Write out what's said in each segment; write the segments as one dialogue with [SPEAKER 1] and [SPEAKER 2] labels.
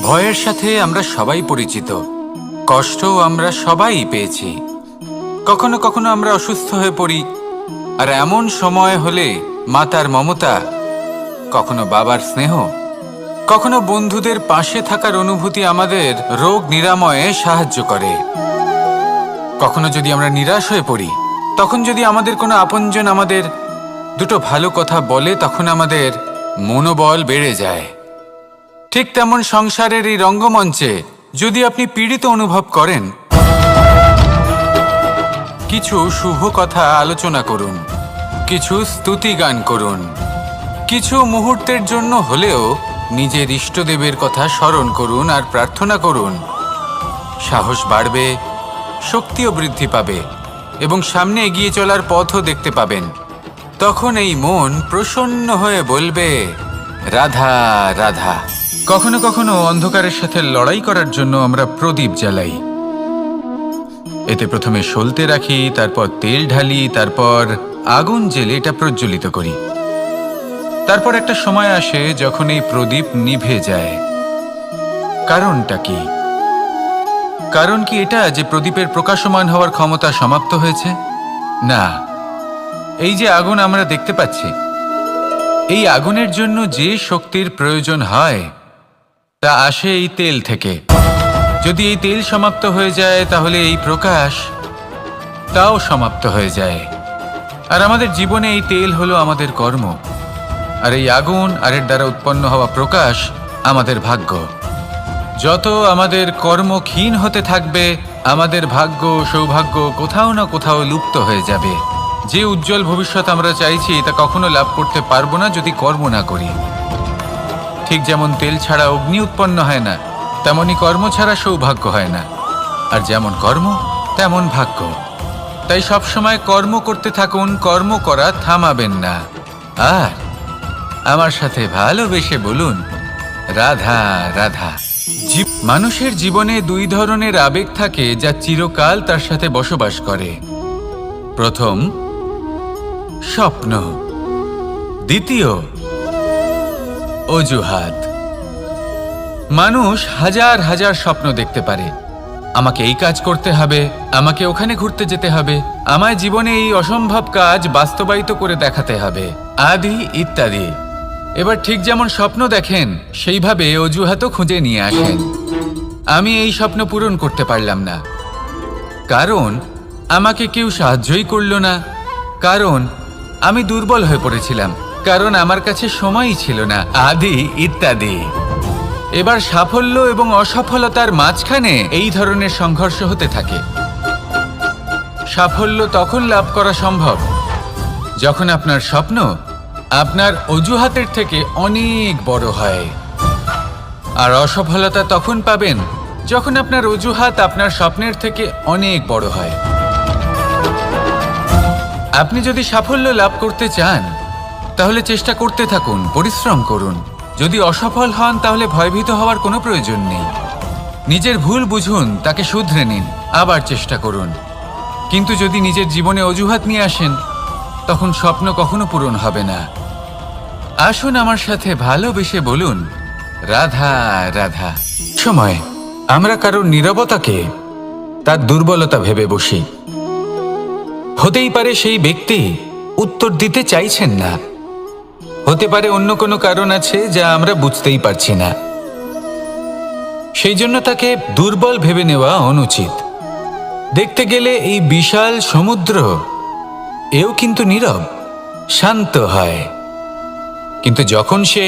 [SPEAKER 1] ভয়ের সাথে আমরা সবাই পরিচিত, কষ্টও আমরা সবাই পেয়েছি। কখনো কখনো আমরা অসুস্থ হয়ে পড়ি, আর এমন সময় হলে মাতার মমতা, কখনো বাবার স্নেহ, কখনো বন্ধুদের পাশে থাকার অনুভূতি আমাদের রোগ নিরাময়ে সাহায্য করে। কখনো যদি আমরা নিরাশ হয়ে পড়ি, তখন যদি আমাদের কোনো আপনজন আমাদের দুটো ভালো কথা বলে, তখন আমাদের মনোবল বেড়ে যায়। ঠিক তেমন সংসারের এই রঙ্গমঞ্চে যদি আপনি পীড়িত অনুভব করেন, কিছু শুভ কথা আলোচনা করুন, কিছু স্তুতি গান করুন, কিছু মুহূর্তের জন্য হলেও নিজের ইষ্টদেবের কথা স্মরণ করুন আর প্রার্থনা করুন। সাহস বাড়বে, শক্তিও বৃদ্ধি পাবে এবং সামনে এগিয়ে চলার পথও দেখতে পাবেন। তখন এই মন প্রসন্ন হয়ে বলবে, রাধা রাধা। কখনো কখনো অন্ধকারের সাথে লড়াই করার জন্য আমরা প্রদীপ জ্বালাই। এতে প্রথমে সলতে রাখি, তারপর তেল ঢালি, তারপর আগুন জেলে এটা প্রজ্বলিত করি। তারপর একটা সময় আসে যখন এই প্রদীপ নিভে যায়। কারণটা কি? কারণ কি এটা যে প্রদীপের প্রকাশমান হওয়ার ক্ষমতা সমাপ্ত হয়েছে? না, এই যে আগুন আমরা দেখতে পাচ্ছি, এই আগুনের জন্য যে শক্তির প্রয়োজন হয় তা আসে এই তেল থেকে। যদি এই তেল সমাপ্ত হয়ে যায়, তাহলে এই প্রকাশ তাও সমাপ্ত হয়ে যায়। আর আমাদের জীবনে এই তেল হলো আমাদের কর্ম, আর এই আগুন আর এর দ্বারা উৎপন্ন হওয়া প্রকাশ আমাদের ভাগ্য। যত আমাদের কর্ম ক্ষীণ হতে থাকবে, আমাদের ভাগ্য সৌভাগ্য কোথাও না কোথাও লুপ্ত হয়ে যাবে। যে উজ্জ্বল ভবিষ্যৎ আমরা চাইছি তা কখনো লাভ করতে পারবো না যদি কর্ম না করি। ঠিক যেমন তেল ছাড়া অগ্নি উৎপন্ন হয় না, তেমনি কর্ম ছাড়া সৌভাগ্য হয় না। আর যেমন কর্ম তেমন ভাগ্য। তাই সবসময় কর্ম করতে থাকুন, কর্ম করা থামাবেন না। আর আমার সাথে ভালোবেসে বলুন, রাধা রাধা। মানুষের জীবনে দুই ধরনের আবেগ থাকে যা চিরকাল তার সাথে বসবাস করে। প্রথম, স্বপ্ন। দ্বিতীয়, অজুহাত। মানুষ হাজার হাজার স্বপ্ন দেখতে পারে। আমাকে এই কাজ করতে হবে, আমাকে ওখানে ঘুরতে যেতে হবে, আমায় জীবনে এই অসম্ভব কাজ বাস্তবায়িত করে দেখাতে হবে, আদি ইত্যাদি। এবার ঠিক যেমন স্বপ্ন দেখেন, সেইভাবে অজুহাতও খুঁজে নিয়ে আসেন। আমি এই স্বপ্ন পূরণ করতে পারলাম না, কারণ আমাকে কেউ সাহায্যই করল না, কারণ আমি দুর্বল হয়ে পড়েছিলাম, কারণ আমার কাছে সময়ই ছিল না, আদি ইত্যাদি। এবার সাফল্য এবং অসফলতার মাঝখানে এই ধরনের সংঘর্ষ হতে থাকে। সাফল্য তখন লাভ করা সম্ভব যখন আপনার স্বপ্ন আপনার অজুহাতের থেকে অনেক বড় হয়, আর অসফলতা তখন পাবেন যখন আপনার অজুহাত আপনার স্বপ্নের থেকে অনেক বড় হয়। আপনি যদি সাফল্য লাভ করতে চান, তাহলে চেষ্টা করতে থাকুন, পরিশ্রম করুন। যদি অসফল হন, তাহলে ভয়ভীত হওয়ার কোনো প্রয়োজন নেই। নিজের ভুল বুঝুন, তাকে শুধরে নিন, আবার চেষ্টা করুন। কিন্তু যদি নিজের জীবনে অজুহাত নিয়ে আসেন, তখন স্বপ্ন কখনো পূরণ হবে না। আসুন আমার সাথে ভালোবেসে বলুন, রাধা রাধা। সময় আমরা কারোর নীরবতাকে তার দুর্বলতা ভেবে বসি। হতেই পারে সেই ব্যক্তি উত্তর দিতে চাইছেন না, হতে পারে অন্য কোনো কারণ আছে যা আমরা বুঝতেই পারছি না। সেই জন্য তাকে দুর্বল ভেবে নেওয়া অনুচিত। দেখতে গেলে এই বিশাল সমুদ্র এও কিন্তু নীরব, শান্ত হয়। কিন্তু যখন সে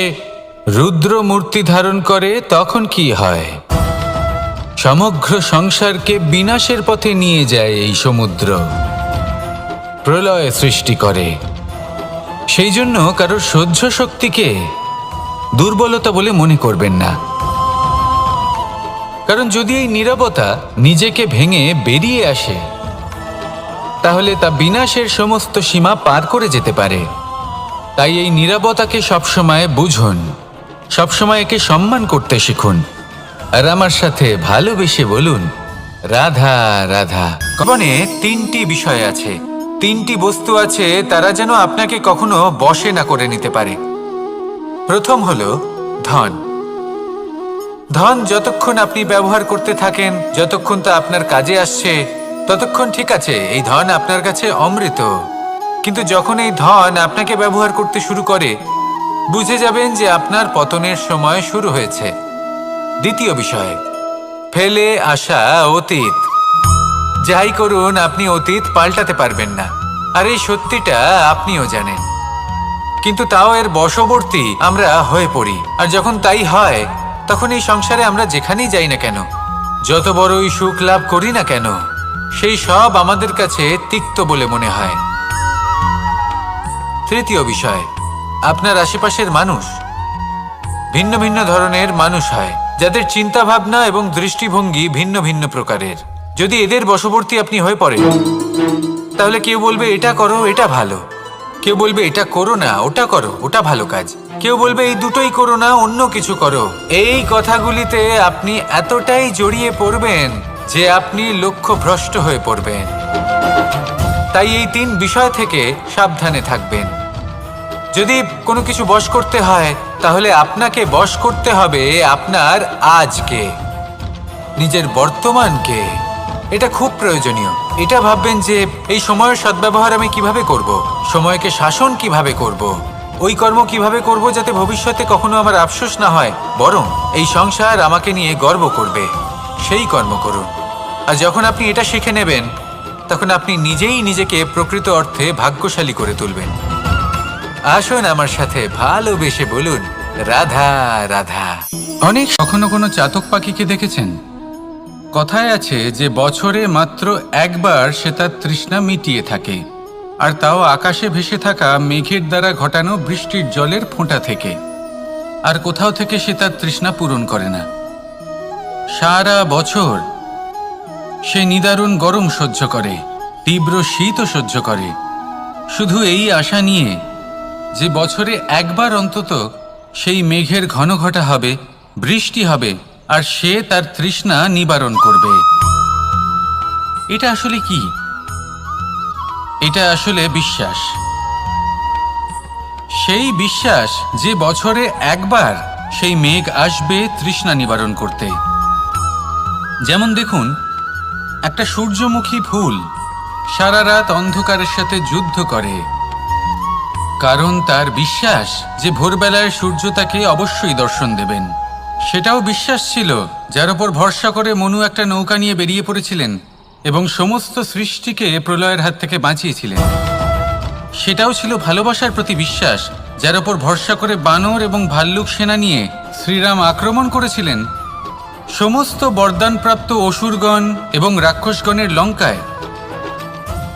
[SPEAKER 1] রুদ্র মূর্তি ধারণ করে, তখন কি হয়? সমগ্র সংসারকে বিনাশের পথে নিয়ে যায় এই সমুদ্র, প্রলয় সৃষ্টি করে। সেই জন্য কারোর সহ্য শক্তিকে দুর্বলতা বলে মনে করবেন না, কারণ যদি এই নীরবতা নিজেকে ভেঙে বেরিয়ে আসে, তাহলে তা বিনাশের সমস্ত সীমা পার করে যেতে পারে। তাই এই নীরবতাকে সবসময় বুঝুন, সবসময় একে সম্মান করতে শিখুন, আর আমার সাথে ভালোবেসে বলুন, রাধা রাধা। জীবনে তিনটি বিষয় আছে, তিনটি বস্তু আছে, তারা যেন আপনাকে কখনো বশে না করে নিতে পারে। প্রথম হলো ধন। ধন যতক্ষণ আপনি ব্যবহার করতে থাকেন, যতক্ষণ তা আপনার কাজে আসছে, ততক্ষণ ঠিক আছে, এই ধন আপনার কাছে অমৃত। কিন্তু যখন এই ধন আপনাকে ব্যবহার করতে শুরু করে, বুঝে যাবেন যে আপনার পতনের সময় শুরু হয়েছে। দ্বিতীয় বিষয়, ফেলে আসা অতীত। যাই করুন, আপনি অতীত পাল্টাতে পারবেন না, আর এই সত্যিটা আপনিও জানেন। কিন্তু তাও এর বশবর্তী আমরা হয়ে পড়ি, আর যখন তাই হয়, তখন এই সংসারে আমরা যেখানেই যাই না কেন, যত বড়ই সুখ লাভ করি না কেন, সেই সব আমাদের কাছে তিক্ত বলে মনে হয়। তৃতীয় বিষয়, আপনার আশেপাশের মানুষ ভিন্ন ভিন্ন ধরনের মানুষ হয়, যাদের চিন্তা ভাবনা এবং দৃষ্টিভঙ্গি ভিন্ন ভিন্ন প্রকারের। যদি এদের বশবর্তী আপনি হয়ে পড়েন, তাহলে কেউ বলবে এটা করো, এটা ভালো। কেউ বলবে এটা করো না, ওটা করো, ওটা ভালো কাজ। কেউ বলবে এই দুটোই করো না, অন্য কিছু করো। এই কথাগুলিতে আপনি এতটাই জড়িয়ে পড়বেন যে আপনি লক্ষ্যভ্রষ্ট হয়ে পড়বেন। তাই এই 3 বিষয় থেকে সাবধানে থাকবেন। যদি কোনো কিছু বশ করতে হয়, তাহলে আপনাকে বশ করতে হবে আপনার আজকে, নিজের বর্তমানকে। এটা খুব প্রয়োজনীয়। এটা ভাববেন যে এই সময়ের সদ্ব্যবহার আমি কিভাবে করব, সময়কে শাসন কিভাবে করব, ওই কর্ম কিভাবে করব যাতে ভবিষ্যতে কখনো আমার আফসোস না হয়, বরং এই সংসার আমাকে নিয়ে গর্ব করবে, সেই কর্ম করুন। আর যখন আপনি এটা শিখে নেবেন, তখন আপনি নিজেই নিজেকে প্রকৃত অর্থে ভাগ্যশালী করে তুলবেন। আসুন আমার সাথে ভালোবেসে বলুন, রাধা রাধা। অনেক কখনো কোনো চাতক পাখিকে দেখেছেন? কথায় আছে যে বছরে মাত্র একবার সে তার তৃষ্ণা মিটিয়ে থাকে, আর তাও আকাশে ভেসে থাকা মেঘের দ্বারা ঘটানো বৃষ্টির জলের ফোঁটা থেকে। আর কোথাও থেকে সে তার তৃষ্ণা পূরণ করে না। সারা বছর সে নিদারুণ গরম সহ্য করে, তীব্র শীতও সহ্য করে, শুধু এই আশা নিয়ে যে বছরে একবার অন্তত সেই মেঘের ঘন ঘটা হবে, বৃষ্টি হবে, আর সে তার তৃষ্ণা নিবারণ করবে। এটা আসলে কি? এটা আসলে বিশ্বাস। সেই বিশ্বাস যে বছরে একবার সেই মেঘ আসবে তৃষ্ণা নিবারণ করতে। যেমন দেখুন, একটা সূর্যমুখী ফুল সারা রাত অন্ধকারের সাথে যুদ্ধ করে, কারণ তার বিশ্বাস যে ভোরবেলায় সূর্য তাকে অবশ্যই দর্শন দেবেন। সেটাও বিশ্বাস ছিল যার উপর ভরসা করে মনু একটা নৌকা নিয়ে বেরিয়ে পড়েছিলেন এবং সমস্ত সৃষ্টিকে প্রলয়ের হাত থেকে বাঁচিয়েছিলেন। সেটাও ছিল ভালোবাসার প্রতি বিশ্বাস, যার উপর ভরসা করে বানর এবং ভাল্লুক সেনা নিয়ে শ্রীরাম আক্রমণ করেছিলেন সমস্ত বরদানপ্রাপ্ত অসুরগণ এবং রাক্ষসগণের লঙ্কায়,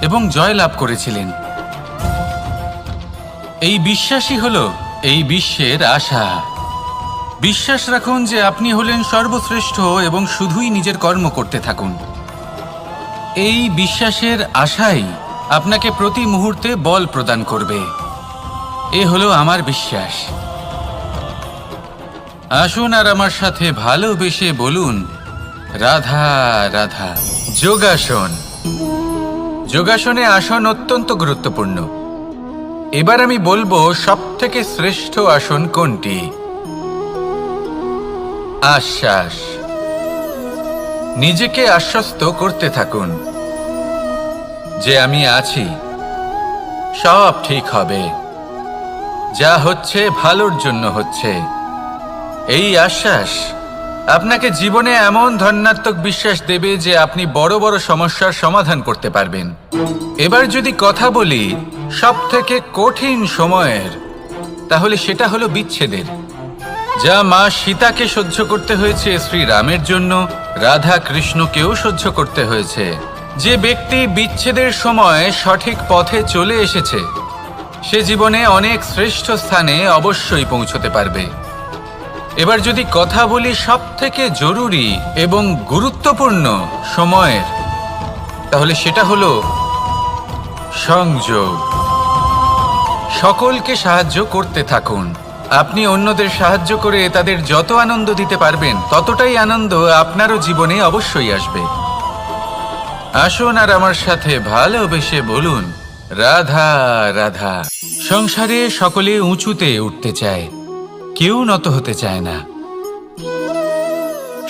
[SPEAKER 1] এবং জয় লাভ করেছিলেন। এই বিশ্বাসই হলো এই বিশ্বের আশা। বিশ্বাস রাখুন যে আপনি হলেন সর্বশ্রেষ্ঠ এবং শুধুই নিজের কর্ম করতে থাকুন। এই বিশ্বাসের আশাই আপনাকে প্রতি মুহূর্তে বল প্রদান করবে। এ হলো আমার বিশ্বাস। আসুন আর আমার সাথে ভালোবেসে বলুন, রাধা রাধা। যোগাসন। যোগাসনে আসন অত্যন্ত গুরুত্বপূর্ণ। এবার আমি বলবো সবথেকে শ্রেষ্ঠ আসন কোনটি। আশ্বাস। নিজেকে আশ্বস্ত করতে থাকুন যে আমি আছি, সব ঠিক হবে, যা হচ্ছে ভালোর জন্য হচ্ছে। এই আশ্বাস আপনাকে জীবনে এমন ধন্যাত্মক বিশ্বাস দেবে যে আপনি বড় বড় সমস্যার সমাধান করতে পারবেন। এবার যদি কথা বলি সবথেকে কঠিন সময়ের, তাহলে সেটা হলো বিচ্ছেদের। যা মা সীতাকে সহ্য করতে হয়েছে শ্রীরামের জন্য, রাধা কৃষ্ণকেও সহ্য করতে হয়েছে। যে ব্যক্তি বিচ্ছেদের সময় সঠিক পথে চলে এসেছে, সে জীবনে অনেক শ্রেষ্ঠ স্থানে অবশ্যই পৌঁছতে পারবে। এবার যদি কথা বলি সবথেকে জরুরি এবং গুরুত্বপূর্ণ সময়ের, তাহলে সেটা হলো সংযোগ। সকলকে সাহায্য করতে থাকুন। আপনি অন্যদের সাহায্য করে তাদের যত আনন্দ দিতে পারবেন, ততটাই আনন্দ আপনারও জীবনে অবশ্যই আসবে। আসুন আর আমার সাথে ভালোবেসে বলুন, রাধা রাধা। সংসারে সকলে উঁচুতে উঠতে চায়, কেউ নত হতে চায় না।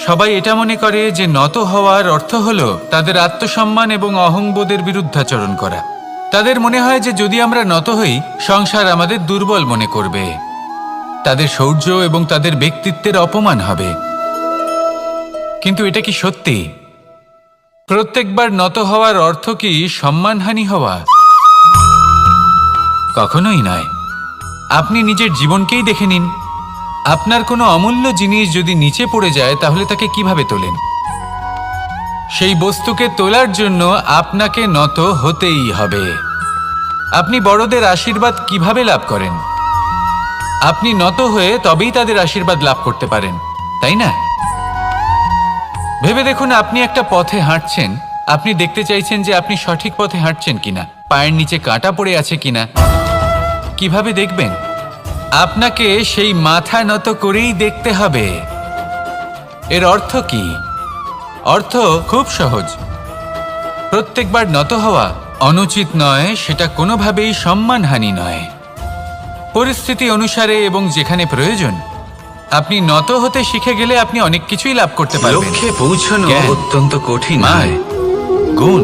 [SPEAKER 1] সবাই এটা মনে করে যে নত হওয়ার অর্থ হলো তাদের আত্মসম্মান এবং অহংবোধের বিরুদ্ধাচরণ করা। তাদের মনে হয় যে যদি আমরা নত হই, সংসার আমাদের দুর্বল মনে করবে, তাদের শৌর্য এবং তাদের ব্যক্তিত্বের অপমান হবে। কিন্তু এটা কি সত্যি? প্রত্যেকবার নত হওয়ার অর্থ কি সম্মানহানি হওয়া? কখনোই নয়। আপনি নিজের জীবনকেই দেখে নিন। আপনার কোনো অমূল্য জিনিস যদি নিচে পড়ে যায় তাহলে তাকে কিভাবে তোলেন? সেই বস্তুকে তোলার জন্য আপনাকে নত হতেই হবে। আপনি বড়দের আশীর্বাদ কিভাবে লাভ করেন? আপনি নত হয়ে তবেই তাদের আশীর্বাদ লাভ করতে পারেন, তাই না? ভেবে দেখুন, আপনি একটা পথে হাঁটছেন, আপনি দেখতে চাইছেন যে আপনি সঠিক পথে হাঁটছেন কিনা, পায়ের নিচে কাঁটা পড়ে আছে কিনা। কিভাবে দেখবেন? আপনাকে সেই মাথা নত করেই দেখতে হবে। এর অর্থ কি? অর্থ খুব সহজ। প্রত্যেকবার নত হওয়া অনুচিত নয়, সেটা কোনোভাবেই সম্মানহানি নয়। পরিস্থিতি অনুসারে এবং যেখানে প্রয়োজন আপনি নত হতে শিখে গেলে আপনি অনেক কিছুই লাভ করতে পারবেন।
[SPEAKER 2] লক্ষ্যে পৌঁছানো অত্যন্ত কঠিন হয়।
[SPEAKER 1] গুণ,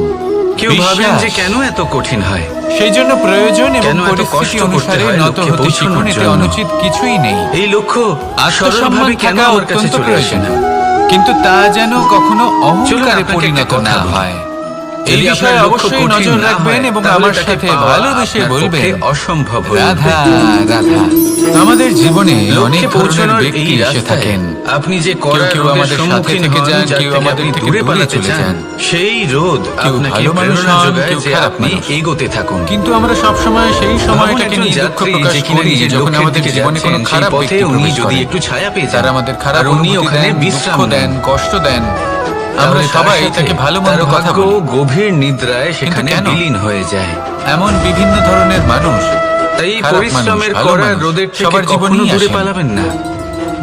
[SPEAKER 2] কেউ ভাবেন যে কেন এত কঠিন হয়?
[SPEAKER 1] সেই জন্য প্রয়োজন এবং পরিস্থিতি অনুসারে নত হতে শিখুন। এতে অনুচিত কিছুই নেই।
[SPEAKER 2] এই লক্ষ্য
[SPEAKER 1] আত্মসম্মান
[SPEAKER 2] কেন
[SPEAKER 1] থাকা
[SPEAKER 2] আমার কাছে
[SPEAKER 1] অত্যন্ত
[SPEAKER 2] চলে আসে
[SPEAKER 1] প্রয়োজন,
[SPEAKER 2] না?
[SPEAKER 1] কিন্তু তা যেন কখনো অহংকারে
[SPEAKER 2] আপনাকে
[SPEAKER 1] পরিণত
[SPEAKER 2] একটা কথা
[SPEAKER 1] না
[SPEAKER 2] বলি।
[SPEAKER 1] হয়। এই
[SPEAKER 2] যদি
[SPEAKER 1] বিষয়ে
[SPEAKER 2] আপনার লক্ষ্য
[SPEAKER 1] অবশ্যই
[SPEAKER 2] কঠিন
[SPEAKER 1] নজর
[SPEAKER 2] না
[SPEAKER 1] রাখবেন
[SPEAKER 2] হয়,
[SPEAKER 1] এবং
[SPEAKER 2] তাহলে
[SPEAKER 1] আমার
[SPEAKER 2] তাকে
[SPEAKER 1] সাথে
[SPEAKER 2] পাওয়া
[SPEAKER 1] ভালোবেসে
[SPEAKER 2] আপনার
[SPEAKER 1] বলবেন,
[SPEAKER 2] পক্ষে অসম্ভব হয়ে
[SPEAKER 1] রাধা
[SPEAKER 2] উঠবে।
[SPEAKER 1] রাধা। আমাদের জীবনে অনেক
[SPEAKER 2] লক্ষ্যে
[SPEAKER 1] ধরনের
[SPEAKER 2] পৌঁছানোর
[SPEAKER 1] ব্যক্তি
[SPEAKER 2] এই
[SPEAKER 1] এসে
[SPEAKER 2] রাস্তায়
[SPEAKER 1] থাকেন।
[SPEAKER 2] আপনি যে
[SPEAKER 1] কেউ
[SPEAKER 2] কড়া
[SPEAKER 1] কেউ
[SPEAKER 2] রোদের
[SPEAKER 1] আমাদের সাথে
[SPEAKER 2] সম্মুখীন
[SPEAKER 1] থেকে
[SPEAKER 2] হন,
[SPEAKER 1] যান,
[SPEAKER 2] যার
[SPEAKER 1] কেউ
[SPEAKER 2] থেকে
[SPEAKER 1] আমাদের
[SPEAKER 2] আপনি
[SPEAKER 1] থেকে
[SPEAKER 2] দূরে
[SPEAKER 1] দূরে
[SPEAKER 2] পালাতে
[SPEAKER 1] চলে
[SPEAKER 2] চান,
[SPEAKER 1] যান।
[SPEAKER 2] সেই রোদ
[SPEAKER 1] কেউ
[SPEAKER 2] আপনাকে
[SPEAKER 1] ভালো মানুষ
[SPEAKER 2] প্রেরণা
[SPEAKER 1] হন,
[SPEAKER 2] যোগায়
[SPEAKER 1] কেউ
[SPEAKER 2] যে
[SPEAKER 1] খারাপ
[SPEAKER 2] আপনি
[SPEAKER 1] মানুষ।
[SPEAKER 2] এগোতে থাকুন।
[SPEAKER 1] কিন্তু আমরা সবসময় সেই সময়টাকে
[SPEAKER 2] ভাবুন
[SPEAKER 1] নিয়ে
[SPEAKER 2] একজন
[SPEAKER 1] দুঃখ
[SPEAKER 2] যাত্রী
[SPEAKER 1] প্রকাশ
[SPEAKER 2] যে কিনা
[SPEAKER 1] করি
[SPEAKER 2] নিজের
[SPEAKER 1] যখন
[SPEAKER 2] লক্ষ্যের
[SPEAKER 1] আমাদের
[SPEAKER 2] দিকে
[SPEAKER 1] জীবনে কোনো
[SPEAKER 2] যাচ্ছেন, সেই
[SPEAKER 1] খারাপ
[SPEAKER 2] পথে
[SPEAKER 1] ব্যক্তি
[SPEAKER 2] উনি
[SPEAKER 1] প্রবেশ
[SPEAKER 2] যদি
[SPEAKER 1] করেন।
[SPEAKER 2] একটু ছায়া পেয়ে যান,
[SPEAKER 1] তারা আমাদের খারাপ
[SPEAKER 2] আর উনি
[SPEAKER 1] অনুভূতি
[SPEAKER 2] ওখানে
[SPEAKER 1] দেন,
[SPEAKER 2] বিশ্রাম
[SPEAKER 1] দুঃখ
[SPEAKER 2] নেন,
[SPEAKER 1] দেন, কষ্ট দেন। আমরা
[SPEAKER 2] তাহলে তার
[SPEAKER 1] সবাই
[SPEAKER 2] সাথে
[SPEAKER 1] তাকে ভালো মন্দ
[SPEAKER 2] তার
[SPEAKER 1] কথা
[SPEAKER 2] ভাগ্য
[SPEAKER 1] বলি।
[SPEAKER 2] গভীর নিদ্রায় সেখানে
[SPEAKER 1] কেন?
[SPEAKER 2] বিলীন হয়ে যায়।
[SPEAKER 1] এমন বিভিন্ন ধরনের মানুষ,
[SPEAKER 2] তাই
[SPEAKER 1] খারাপ
[SPEAKER 2] পরিশ্রমের
[SPEAKER 1] মানুষ, ভালো
[SPEAKER 2] কড়া
[SPEAKER 1] মানুষ,
[SPEAKER 2] রোদের থেকে
[SPEAKER 1] সবার
[SPEAKER 2] কখনো
[SPEAKER 1] জীবনেই
[SPEAKER 2] দূরে
[SPEAKER 1] আসেন।
[SPEAKER 2] পালাবেন না।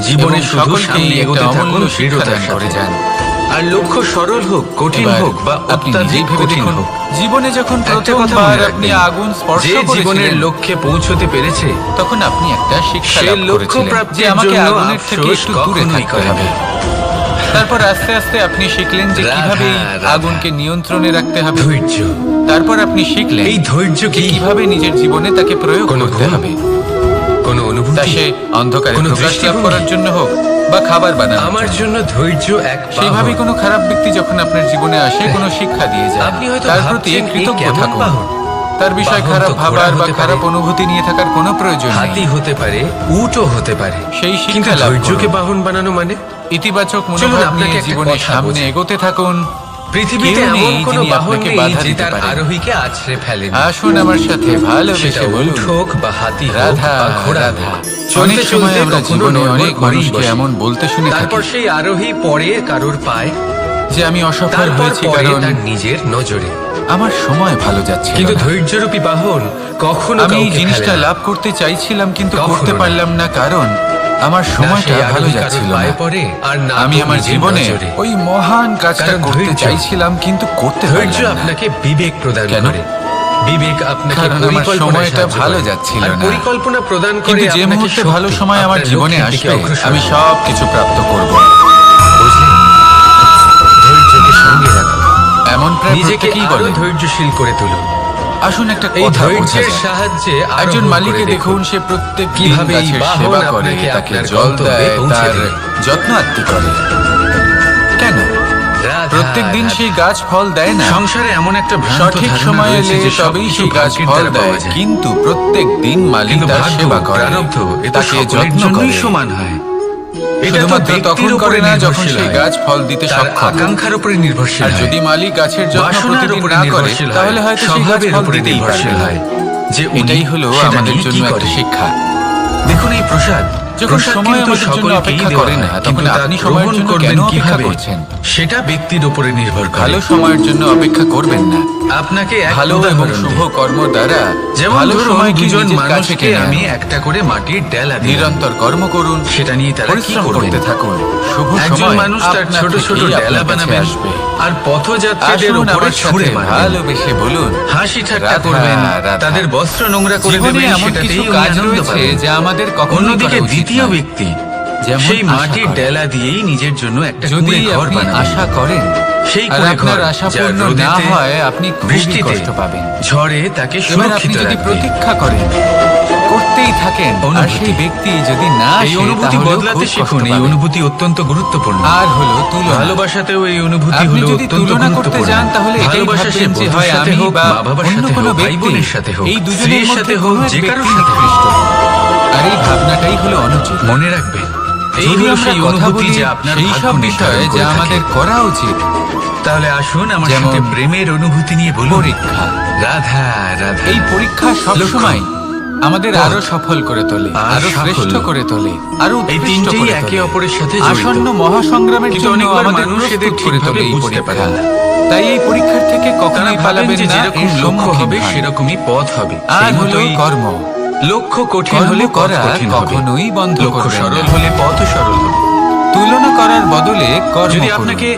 [SPEAKER 2] জীবনে
[SPEAKER 1] এবং
[SPEAKER 2] শুধু
[SPEAKER 1] সকলকেই
[SPEAKER 2] সামনে
[SPEAKER 1] একটা
[SPEAKER 2] এগোতে থাকুন
[SPEAKER 1] অমূল্য শিক্ষা
[SPEAKER 2] দৃঢ়তার
[SPEAKER 1] দান করে
[SPEAKER 2] সাথে।
[SPEAKER 1] যান।
[SPEAKER 2] আর লক্ষ্য সরল হোক, কঠিন
[SPEAKER 1] এবার
[SPEAKER 2] হোক বা
[SPEAKER 1] আপনি
[SPEAKER 2] অত্যাধিক
[SPEAKER 1] নিজেই ভেবে
[SPEAKER 2] কঠিন
[SPEAKER 1] দেখুন,
[SPEAKER 2] হোক,
[SPEAKER 1] জীবনে যখন
[SPEAKER 2] একটা কথা
[SPEAKER 1] প্রথমবার
[SPEAKER 2] মনে
[SPEAKER 1] আপনি
[SPEAKER 2] রাখবেন,
[SPEAKER 1] আগুন স্পর্শ
[SPEAKER 2] যে জীবনের
[SPEAKER 1] করেছিলেন,
[SPEAKER 2] লক্ষ্যে পৌঁছতে পেরেছে
[SPEAKER 1] তখন আপনি একটা শিক্ষা
[SPEAKER 2] সে
[SPEAKER 1] লাভ
[SPEAKER 2] লক্ষ্য
[SPEAKER 1] করেছিলেন যে
[SPEAKER 2] প্রাপ্তির
[SPEAKER 1] আমাকে
[SPEAKER 2] জন্য
[SPEAKER 1] আগুনের থেকে
[SPEAKER 2] আফসোস
[SPEAKER 1] একটু দূরে
[SPEAKER 2] কখনোই
[SPEAKER 1] থাকতে
[SPEAKER 2] করে
[SPEAKER 1] হবে।
[SPEAKER 2] না।
[SPEAKER 1] তারপর আস্তে আস্তে আপনি শিখলেন যে
[SPEAKER 2] রাধা,
[SPEAKER 1] কিভাবে এই
[SPEAKER 2] রাধা।
[SPEAKER 1] আগুনকে নিয়ন্ত্রণে রাখতে হবে।
[SPEAKER 2] ধৈর্য,
[SPEAKER 1] তারপর আপনি শিখলেন
[SPEAKER 2] এই ধৈর্য
[SPEAKER 1] যে
[SPEAKER 2] কি
[SPEAKER 1] কিভাবে নিজের জীবনে তাকে প্রয়োগ
[SPEAKER 2] কোনো
[SPEAKER 1] করতে
[SPEAKER 2] গুণ?
[SPEAKER 1] হবে।
[SPEAKER 2] কোনো
[SPEAKER 1] তা
[SPEAKER 2] অনুভূতি,
[SPEAKER 1] সে অন্ধকারে
[SPEAKER 2] কোনো
[SPEAKER 1] প্রকাশ লাভ
[SPEAKER 2] দৃষ্টিভঙ্গি?
[SPEAKER 1] করার জন্য হোক বা খাবার বানানো।
[SPEAKER 2] আমার জন্য ধৈর্য এক
[SPEAKER 1] সেইভাবে
[SPEAKER 2] বাহন।
[SPEAKER 1] কোনো খারাপ ব্যক্তি যখন আপনার জীবনে আসে কোনো শিক্ষা দিয়ে যায়,
[SPEAKER 2] আপনি হয়তো
[SPEAKER 1] তার প্রতি
[SPEAKER 2] ভাবছেন,
[SPEAKER 1] কৃতজ্ঞ
[SPEAKER 2] এই কেমন
[SPEAKER 1] থাকুন।
[SPEAKER 2] বাহন?
[SPEAKER 1] তার বিষয়ে
[SPEAKER 2] বাহন
[SPEAKER 1] খারাপ
[SPEAKER 2] তো
[SPEAKER 1] ভাবার
[SPEAKER 2] ঘোড়া
[SPEAKER 1] বা
[SPEAKER 2] হতে
[SPEAKER 1] খারাপ
[SPEAKER 2] পারে,
[SPEAKER 1] অনুভূতি নিয়ে থাকার কোনো প্রয়োজন
[SPEAKER 2] হাতি
[SPEAKER 1] নেই।
[SPEAKER 2] হতে পারে, উটও হতে পারে,
[SPEAKER 1] সেই
[SPEAKER 2] কিন্তু
[SPEAKER 1] শিক্ষা লাভ
[SPEAKER 2] ধৈর্যকে
[SPEAKER 1] করুন।
[SPEAKER 2] বাহন বানানো মানে
[SPEAKER 1] ইতিবাচক
[SPEAKER 2] চলুন
[SPEAKER 1] মনোভাব
[SPEAKER 2] আপনাকে
[SPEAKER 1] নিয়ে
[SPEAKER 2] একটা
[SPEAKER 1] জীবনে
[SPEAKER 2] কথা
[SPEAKER 1] সামনে
[SPEAKER 2] বোঝাই।
[SPEAKER 1] এগোতে থাকুন।
[SPEAKER 2] পৃথিবীতে
[SPEAKER 1] কেউ নেই
[SPEAKER 2] এমন কোনো
[SPEAKER 1] যিনি
[SPEAKER 2] বাহন
[SPEAKER 1] আপনাকে
[SPEAKER 2] নেই
[SPEAKER 1] বাধা
[SPEAKER 2] যে
[SPEAKER 1] দিতে
[SPEAKER 2] তার
[SPEAKER 1] পারে।
[SPEAKER 2] আরোহীকে আছড়ে ফেলেন।
[SPEAKER 1] আসুন আমার সাথে
[SPEAKER 2] সেটা
[SPEAKER 1] ভালোবেসে
[SPEAKER 2] উট
[SPEAKER 1] বলুন,
[SPEAKER 2] হোক বা হাতি হোক
[SPEAKER 1] রাধা
[SPEAKER 2] বা ঘোড়া
[SPEAKER 1] রাধা।
[SPEAKER 2] হোক।
[SPEAKER 1] অনেক
[SPEAKER 2] চলতে
[SPEAKER 1] সময়
[SPEAKER 2] চলতে
[SPEAKER 1] আমরা
[SPEAKER 2] কখনো
[SPEAKER 1] জীবনে
[SPEAKER 2] নড়বড়
[SPEAKER 1] অনেক
[SPEAKER 2] করেই
[SPEAKER 1] মানুষকে
[SPEAKER 2] বসি।
[SPEAKER 1] এমন বলতে শুনে থাকি
[SPEAKER 2] তারপর সেই আরোহী পড়ে কারোর পায়,
[SPEAKER 1] যে আমি অসফল
[SPEAKER 2] তারপর
[SPEAKER 1] হয়েছি
[SPEAKER 2] পরে
[SPEAKER 1] কারণ
[SPEAKER 2] তার নিজের নজরে।
[SPEAKER 1] আমার সময় ভালো যাচ্ছে
[SPEAKER 2] কিন্তু
[SPEAKER 1] না।
[SPEAKER 2] ধৈর্যরূপী বাহন কখনো
[SPEAKER 1] আমি এই
[SPEAKER 2] কাউকে
[SPEAKER 1] জিনিসটা
[SPEAKER 2] ফেলে না।
[SPEAKER 1] লাভ করতে চাইছিলাম কিন্তু
[SPEAKER 2] কখনো
[SPEAKER 1] করতে
[SPEAKER 2] না।
[SPEAKER 1] পারলাম না কারণ আমার
[SPEAKER 2] না
[SPEAKER 1] সময়টা
[SPEAKER 2] সেই
[SPEAKER 1] ভালো
[SPEAKER 2] আরোহী কারোর
[SPEAKER 1] যাচ্ছিল
[SPEAKER 2] পায়ে
[SPEAKER 1] না।
[SPEAKER 2] পড়ে, আর না
[SPEAKER 1] আমি
[SPEAKER 2] তো
[SPEAKER 1] আমার
[SPEAKER 2] নিজের
[SPEAKER 1] জীবনে
[SPEAKER 2] নজরে।
[SPEAKER 1] ওই মহান কাজটা
[SPEAKER 2] কারণ
[SPEAKER 1] করতে
[SPEAKER 2] ধৈর্য-
[SPEAKER 1] চাইছিলাম কিন্তু করতে
[SPEAKER 2] ধৈর্য
[SPEAKER 1] পারলাম না।
[SPEAKER 2] আপনাকে বিবেক প্রদান
[SPEAKER 1] কেন?
[SPEAKER 2] করে। বিবেক আপনাকে
[SPEAKER 1] কারণ আমার
[SPEAKER 2] পরিকল্পনায়
[SPEAKER 1] সময়টা
[SPEAKER 2] সাহায্য
[SPEAKER 1] ভালো
[SPEAKER 2] করে।
[SPEAKER 1] যাচ্ছিল
[SPEAKER 2] আর
[SPEAKER 1] না।
[SPEAKER 2] পরিকল্পনা প্রদান করে
[SPEAKER 1] কিন্তু যে
[SPEAKER 2] আপনাকে
[SPEAKER 1] মুহূর্তে
[SPEAKER 2] শক্তি,
[SPEAKER 1] ভালো সময় আমার
[SPEAKER 2] আপনার
[SPEAKER 1] জীবনে
[SPEAKER 2] লক্ষ্যের দিকে
[SPEAKER 1] আসবে
[SPEAKER 2] অগ্রসর
[SPEAKER 1] আমি
[SPEAKER 2] হন।
[SPEAKER 1] সব কিছু প্রাপ্ত করব।
[SPEAKER 2] বুঝলেন? ধৈর্যকে সঙ্গে রাখুন,
[SPEAKER 1] এমন প্রায়
[SPEAKER 2] নিজেকে
[SPEAKER 1] প্রত্যেকেই
[SPEAKER 2] আরো
[SPEAKER 1] বলে।
[SPEAKER 2] ধৈর্যশীল করে তুলুন।
[SPEAKER 1] আসুন একটা
[SPEAKER 2] এই
[SPEAKER 1] কথা বোঝা
[SPEAKER 2] ধৈর্যের
[SPEAKER 1] যায়।
[SPEAKER 2] সাহায্যে
[SPEAKER 1] একজন
[SPEAKER 2] আরোহণ
[SPEAKER 1] মালিকে
[SPEAKER 2] করে
[SPEAKER 1] দেখুন, সে প্রত্যেক দিন
[SPEAKER 2] কিভাবে এই
[SPEAKER 1] গাছের
[SPEAKER 2] বাহন
[SPEAKER 1] সেবা করে,
[SPEAKER 2] আপনাকে
[SPEAKER 1] তাকে
[SPEAKER 2] আপনার
[SPEAKER 1] জল
[SPEAKER 2] গন্তব্যে
[SPEAKER 1] দেয়,
[SPEAKER 2] পৌঁছে
[SPEAKER 1] তার
[SPEAKER 2] দেবে।
[SPEAKER 1] যত্ন আত্তি করে। কেন?
[SPEAKER 2] রাধা,
[SPEAKER 1] প্রত্যেক দিন
[SPEAKER 2] রাধা।
[SPEAKER 1] সেই গাছ ফল দেয় না।
[SPEAKER 2] সংসারে এমন একটা ভ্রান্ত
[SPEAKER 1] সঠিক
[SPEAKER 2] ধারণা
[SPEAKER 1] সময়
[SPEAKER 2] রয়েছে
[SPEAKER 1] এলে
[SPEAKER 2] যে
[SPEAKER 1] তবেই
[SPEAKER 2] সবকিছু
[SPEAKER 1] সেই গাছ
[SPEAKER 2] ভাগ্যের
[SPEAKER 1] ফল
[SPEAKER 2] দ্বারা পাওয়া
[SPEAKER 1] দেয়,
[SPEAKER 2] যায়।
[SPEAKER 1] কিন্তু প্রত্যেক দিন মালিক
[SPEAKER 2] কিন্তু
[SPEAKER 1] তার
[SPEAKER 2] ভাগ্য,
[SPEAKER 1] সেবা করে,
[SPEAKER 2] প্রারব্ধ এ তো
[SPEAKER 1] তাকে
[SPEAKER 2] সকলের
[SPEAKER 1] যত্ন
[SPEAKER 2] জন্যই
[SPEAKER 1] করে।
[SPEAKER 2] সমান হয়। এটা তো
[SPEAKER 1] শুধুমাত্র
[SPEAKER 2] ব্যক্তির
[SPEAKER 1] তখন
[SPEAKER 2] উপরে
[SPEAKER 1] করে না যখন
[SPEAKER 2] নির্ভরশীল
[SPEAKER 1] সেই
[SPEAKER 2] হয়।
[SPEAKER 1] গাছ ফল দিতে
[SPEAKER 2] তার
[SPEAKER 1] সক্ষম।
[SPEAKER 2] আকাঙ্ক্ষার উপরে নির্ভরশীল
[SPEAKER 1] আর
[SPEAKER 2] হয়।
[SPEAKER 1] যদি মালিক গাছের যত্ন
[SPEAKER 2] বাসনার
[SPEAKER 1] প্রতিদিন
[SPEAKER 2] উপরে
[SPEAKER 1] না করে
[SPEAKER 2] নির্ভরশীল হয়।
[SPEAKER 1] তাহলে হয়তো সেই গাছ
[SPEAKER 2] স্বভাবের
[SPEAKER 1] ফল
[SPEAKER 2] উপরে
[SPEAKER 1] দিতেই
[SPEAKER 2] নির্ভরশীল
[SPEAKER 1] পারবে না।
[SPEAKER 2] হয়। যে উনি
[SPEAKER 1] এটাই হলো
[SPEAKER 2] সেটা
[SPEAKER 1] আমাদের
[SPEAKER 2] নিয়ে
[SPEAKER 1] জন্য
[SPEAKER 2] কি
[SPEAKER 1] একটা
[SPEAKER 2] করে।
[SPEAKER 1] শিক্ষা।
[SPEAKER 2] দেখুন এই প্রসাদ,
[SPEAKER 1] যখন
[SPEAKER 2] প্রসাদ
[SPEAKER 1] সময়
[SPEAKER 2] কিন্তু
[SPEAKER 1] আমাদের জন্য
[SPEAKER 2] সকলকেই
[SPEAKER 1] অপেক্ষা
[SPEAKER 2] দেওয়া
[SPEAKER 1] করে না,
[SPEAKER 2] হয়,
[SPEAKER 1] তখন
[SPEAKER 2] কিন্তু তা
[SPEAKER 1] আপনি সময়ের
[SPEAKER 2] গ্রহণ
[SPEAKER 1] জন্য
[SPEAKER 2] করবেন
[SPEAKER 1] কেন অপেক্ষা
[SPEAKER 2] কিভাবে,
[SPEAKER 1] করছেন?
[SPEAKER 2] সেটা ব্যক্তির উপরে নির্ভর করে।
[SPEAKER 1] ভালো সময়ের জন্য অপেক্ষা করবেন না।
[SPEAKER 2] আপনাকে এক
[SPEAKER 1] ভালো এবং
[SPEAKER 2] উদাহরণ
[SPEAKER 1] শুভ
[SPEAKER 2] দিই।
[SPEAKER 1] কর্ম দ্বারা
[SPEAKER 2] যেমন
[SPEAKER 1] ভালো
[SPEAKER 2] ধরুন
[SPEAKER 1] সময়কে
[SPEAKER 2] দুজন
[SPEAKER 1] নিজের কাছে
[SPEAKER 2] মানুষকে
[SPEAKER 1] টেনে
[SPEAKER 2] আমি
[SPEAKER 1] আনুন।
[SPEAKER 2] একটা করে মাটির ডেলা দিলাম।
[SPEAKER 1] নিরন্তর কর্ম করুন,
[SPEAKER 2] সেটা নিয়ে তারা কি
[SPEAKER 1] পরিশ্রম
[SPEAKER 2] করবেন?
[SPEAKER 1] করতে থাকুন। শুভ
[SPEAKER 2] একজন
[SPEAKER 1] সময়
[SPEAKER 2] মানুষ তার
[SPEAKER 1] আপনা
[SPEAKER 2] ছোট ছোট
[SPEAKER 1] থেকেই
[SPEAKER 2] ডেলা
[SPEAKER 1] আপনার কাছে
[SPEAKER 2] বানাবেন
[SPEAKER 1] আসবে।
[SPEAKER 2] আর পথযাত্রীদের
[SPEAKER 1] আসুন
[SPEAKER 2] উপরে
[SPEAKER 1] আমার
[SPEAKER 2] ছুঁড়ে
[SPEAKER 1] সাথে
[SPEAKER 2] মারবেন,
[SPEAKER 1] ভালোবেসে বলুন,
[SPEAKER 2] হাসি ঠাট্টা
[SPEAKER 1] রাধা,
[SPEAKER 2] করবেন,
[SPEAKER 1] রাধা।
[SPEAKER 2] তাদের বস্ত্র নোংরা করে
[SPEAKER 1] জীবনে
[SPEAKER 2] দেবেন,
[SPEAKER 1] এমন কিছু
[SPEAKER 2] সেটাতেই উনি
[SPEAKER 1] কাজ
[SPEAKER 2] আনন্দ
[SPEAKER 1] রয়েছে
[SPEAKER 2] পাবেন।
[SPEAKER 1] যা আমাদের কখনোই
[SPEAKER 2] অন্যদিকে
[SPEAKER 1] করা উচিত
[SPEAKER 2] দ্বিতীয়
[SPEAKER 1] নয়।
[SPEAKER 2] ব্যক্তি
[SPEAKER 1] যেমন
[SPEAKER 2] সেই
[SPEAKER 1] আশা
[SPEAKER 2] মাটির
[SPEAKER 1] করেন।
[SPEAKER 2] ডেলা দিয়েই নিজের জন্য একটা
[SPEAKER 1] যদি
[SPEAKER 2] কুঁড়ে ঘর
[SPEAKER 1] আপনি
[SPEAKER 2] বানাবেন।
[SPEAKER 1] আশা করেন
[SPEAKER 2] সেই
[SPEAKER 1] আর
[SPEAKER 2] কুঁড়ে
[SPEAKER 1] আপনার
[SPEAKER 2] ঘর
[SPEAKER 1] আশা
[SPEAKER 2] যা
[SPEAKER 1] পূর্ণ না
[SPEAKER 2] রোদেতে,
[SPEAKER 1] হয়, আপনি খুবই
[SPEAKER 2] বৃষ্টিতে,
[SPEAKER 1] কষ্ট পাবেন।
[SPEAKER 2] ঝড়ে তাকে
[SPEAKER 1] এবার আপনি
[SPEAKER 2] সুরক্ষিত
[SPEAKER 1] যদি
[SPEAKER 2] রাখবে।
[SPEAKER 1] প্রতীক্ষা করেন, করতেই থাকেন, আর
[SPEAKER 2] অনুভূতি।
[SPEAKER 1] সেই ব্যক্তি যদি না
[SPEAKER 2] এই
[SPEAKER 1] আসে,
[SPEAKER 2] অনুভূতি
[SPEAKER 1] তাহলেও
[SPEAKER 2] বদলাতে
[SPEAKER 1] খুব
[SPEAKER 2] শিখুন।
[SPEAKER 1] কষ্ট
[SPEAKER 2] এই
[SPEAKER 1] পাবেন।
[SPEAKER 2] অনুভূতি অত্যন্ত গুরুত্বপূর্ণ।
[SPEAKER 1] আর হলো তুলনা।
[SPEAKER 2] ভালোবাসাতেও এই অনুভূতি
[SPEAKER 1] আপনি
[SPEAKER 2] হলো
[SPEAKER 1] যদি
[SPEAKER 2] অত্যন্ত
[SPEAKER 1] তুলনা করতে
[SPEAKER 2] গুরুত্বপূর্ণ।
[SPEAKER 1] যান, তাহলে এটাই
[SPEAKER 2] ভালোবাসা সে
[SPEAKER 1] ভাববেন যে
[SPEAKER 2] বন্ধুর
[SPEAKER 1] হয়
[SPEAKER 2] সাথে
[SPEAKER 1] আমি
[SPEAKER 2] হোক,
[SPEAKER 1] বা
[SPEAKER 2] মা বাবার
[SPEAKER 1] অন্য
[SPEAKER 2] সাথে
[SPEAKER 1] কোনো
[SPEAKER 2] হোক, ভাই
[SPEAKER 1] ব্যক্তি,
[SPEAKER 2] বোনের সাথে হোক,
[SPEAKER 1] এই দুজনের
[SPEAKER 2] স্ত্রীর
[SPEAKER 1] মধ্যে
[SPEAKER 2] সাথে হোক,
[SPEAKER 1] কোনো এক
[SPEAKER 2] যে কারোর
[SPEAKER 1] ব্যক্তি
[SPEAKER 2] সাথে হোক।
[SPEAKER 1] নিকৃষ্ট। আর এই ভাবনাটাই হলো অনুচিত।
[SPEAKER 2] মনে রাখবেন, এই
[SPEAKER 1] যদি
[SPEAKER 2] হলো
[SPEAKER 1] আমরা
[SPEAKER 2] সেই
[SPEAKER 1] কথা
[SPEAKER 2] অনুভূতি
[SPEAKER 1] বলি
[SPEAKER 2] যা আপনার
[SPEAKER 1] সেই
[SPEAKER 2] ভাগ্য
[SPEAKER 1] সব
[SPEAKER 2] নির্ধারণ
[SPEAKER 1] বিষয়ে
[SPEAKER 2] করে
[SPEAKER 1] যা
[SPEAKER 2] থাকে।
[SPEAKER 1] আমাদের করা উচিত,
[SPEAKER 2] তাহলে আসুন আমার
[SPEAKER 1] যেমন
[SPEAKER 2] সাথে প্রেমের অনুভূতি নিয়ে বলুন।
[SPEAKER 1] পরীক্ষা।
[SPEAKER 2] রাধা রাধা।
[SPEAKER 1] এই পরীক্ষা সবসময় আমাদের
[SPEAKER 2] পথ।
[SPEAKER 1] আরো সফল করে তোলে,
[SPEAKER 2] আর
[SPEAKER 1] আরো
[SPEAKER 2] সাফল্য।
[SPEAKER 1] শ্রেষ্ঠ করে তোলে, আরো
[SPEAKER 2] এই
[SPEAKER 1] উৎকৃষ্ট
[SPEAKER 2] তিনটেই
[SPEAKER 1] করে
[SPEAKER 2] একে
[SPEAKER 1] তোলে।
[SPEAKER 2] অপরের সাথে জড়িত।
[SPEAKER 1] আসন্ন মহাসংগ্রামের
[SPEAKER 2] কিন্তু
[SPEAKER 1] জন্য
[SPEAKER 2] অনেকবার
[SPEAKER 1] আমাদের
[SPEAKER 2] মানুষ এদের
[SPEAKER 1] প্রস্তুত করে
[SPEAKER 2] ঠিকভাবে
[SPEAKER 1] তোলে এই
[SPEAKER 2] বুঝতে
[SPEAKER 1] পরীক্ষা।
[SPEAKER 2] পারেন না।
[SPEAKER 1] তাই এই পরীক্ষার থেকে
[SPEAKER 2] তারা
[SPEAKER 1] কখনোই
[SPEAKER 2] ভাবেন
[SPEAKER 1] পালাবেন
[SPEAKER 2] যে
[SPEAKER 1] না,
[SPEAKER 2] যেরকম
[SPEAKER 1] এর
[SPEAKER 2] লক্ষ্য
[SPEAKER 1] সম্মুখীন
[SPEAKER 2] হবে
[SPEAKER 1] হন।
[SPEAKER 2] সেরকমই পথ হবে।
[SPEAKER 1] আর
[SPEAKER 2] সেই
[SPEAKER 1] হলো
[SPEAKER 2] মতোই
[SPEAKER 1] কর্ম।
[SPEAKER 2] লক্ষ্য কঠিন
[SPEAKER 1] কর্ম
[SPEAKER 2] হলে পথ
[SPEAKER 1] করা
[SPEAKER 2] কঠিন হবে।
[SPEAKER 1] কখনোই বন্ধ
[SPEAKER 2] লক্ষ্য
[SPEAKER 1] করবেন
[SPEAKER 2] সরল
[SPEAKER 1] না।
[SPEAKER 2] হলে পথও সরল হবে।
[SPEAKER 1] তুলনা করার বদলে কর্ম
[SPEAKER 2] যদি
[SPEAKER 1] করুন।
[SPEAKER 2] আপনাকে